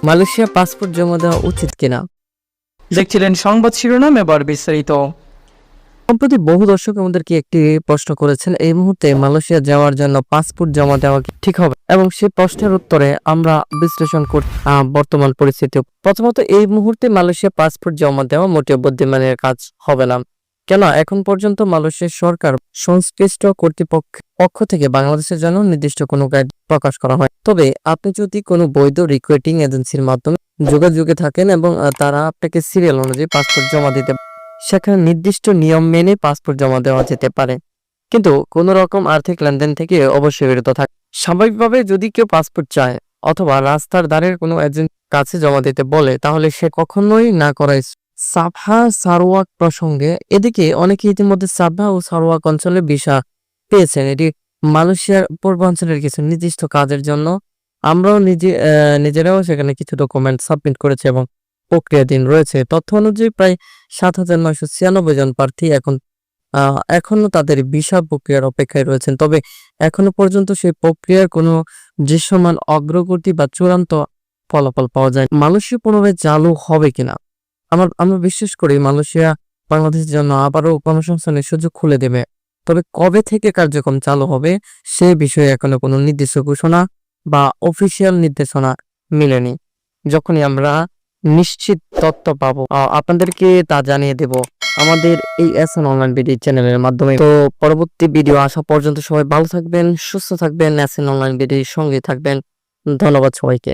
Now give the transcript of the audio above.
Malaysia passport জমা দেওয়া উচিত কিনা? দেখছিলেন সংবাদ শিরোনাম, এবার বিস্তারিত। সম্প্রতি বহু দর্শক আমাদেরকে একটি প্রশ্ন করেছেন, এই মুহূর্তে মালয়েশিয়া যাওয়ার জন্য পাসপোর্ট জমা দেওয়া কি ঠিক হবে, এবং সেই প্রশ্নের উত্তরে আমরা বিশ্লেষণ করি বর্তমান পরিস্থিতি। প্রথমত, এই মুহূর্তে মালয়েশিয়া পাসপোর্ট জমা দেওয়া মোটেও বুদ্ধিমানের কাজ হবে না। কেন? এখন পর্যন্ত মালয়েশিয়ার সরকার সংশ্লিষ্ট কর্তৃপক্ষ থেকে বাংলাদেশের জন্য নির্দিষ্ট কোনো গাইড প্রকাশ করা হয়। তবে আপনি যদি কোনো বৈধ রিক্রুটিং এজেন্সির মাধ্যমে যোগাযোগে থাকেন এবং তারা আপনাকে সিরিয়াল অনুযায়ী পাসপোর্ট জমা দিতে, সেখানে নির্দিষ্ট নিয়ম মেনে পাসপোর্ট জমা দেওয়া যেতে পারে, কিন্তু কোনো রকম আর্থিক লেনদেন থেকে অবশ্যই বিরত থাকে। স্বাভাবিকভাবে যদি কেউ পাসপোর্ট চায় অথবা রাস্তার ধারের কোনো এজেন্ট কাছে জমা দিতে বলে, তাহলে সে কখনোই না করাই। সাবহা সারওয়াক প্রসঙ্গে, এদিকে অনেকে ইতিমধ্যে সাবহা ও সারওয়াক অঞ্চলে ভিসা পেয়েছেন। এটি মালয়েশিয়ার পূর্বাঞ্চলের কিছু নির্দিষ্ট কাজের জন্য। আমরাও নিজেরাও সেখানে কিছু ডকুমেন্ট সাবমিট করেছি এবং প্রক্রিয়াধীন রয়েছে। তথ্য অনুযায়ী প্রায় 7,996 জন প্রার্থী এখনো তাদের ভিসা প্রক্রিয়ার অপেক্ষায় রয়েছেন। তবে এখনো পর্যন্ত সেই প্রক্রিয়ার কোনো দৃশ্যমান অগ্রগতি বা চূড়ান্ত ফলাফল পাওয়া যায়। মালয়েশিয়া পুনরায় চালু হবে কিনা? আমরা বিশ্বাস করি মালয়েশিয়া বাংলাদেশের জন্য আবারও কর্মসংস্থানের সুযোগ খুলে দেবে। তবে কবে থেকে কার্যক্রম চালু হবে সে বিষয়ে এখনো কোনো নির্দিষ্ট ঘোষণা বা অফিসিয়াল নির্দেশনা মিলেনি। যখনই আমরা নিশ্চিত তথ্য পাবো আপনাদেরকে তা জানিয়ে দেব আমাদের এই এসএন অনলাইন বিডি চ্যানেলের মাধ্যমে। তো পরবর্তী ভিডিও আসা পর্যন্ত সবাই ভালো থাকবেন, সুস্থ থাকবেন, এসএন অনলাইন বিডির সঙ্গে থাকবেন। ধন্যবাদ সবাইকে।